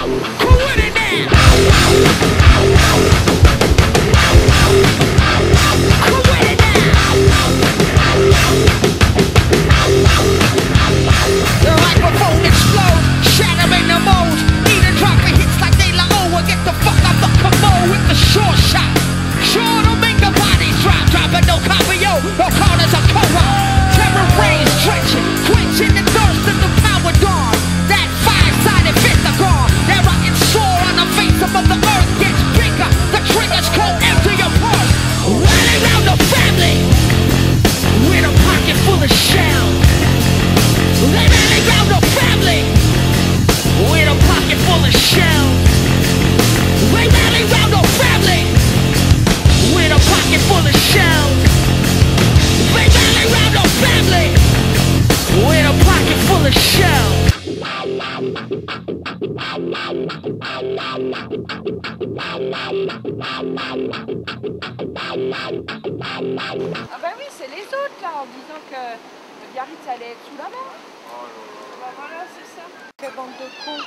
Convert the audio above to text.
Who with it now? Who with it now? The microphone explodes, shattering the mold. Need a drop of hits like De La O. Get the fuck out the commode with the short shot. Sure to make the body drop, dropping no copy, yo. No corners of co-op. Terror rays stretching, quenching the thirst of the power dawn. That five-sided pentagon, that rotten sore on the face of the earth gets bigger. The triggers go empty your pulse. Running around the family with a pocket full of shells. They running around the family with a pocket full of shells. They running around the family with a pocket full of shells. They running around the family with a pocket full of shells. Ah bah oui, c'est les autres là, en disant que le Biarritz allait être sous la mer. Bah voilà, c'est ça. Quelle bande de cons.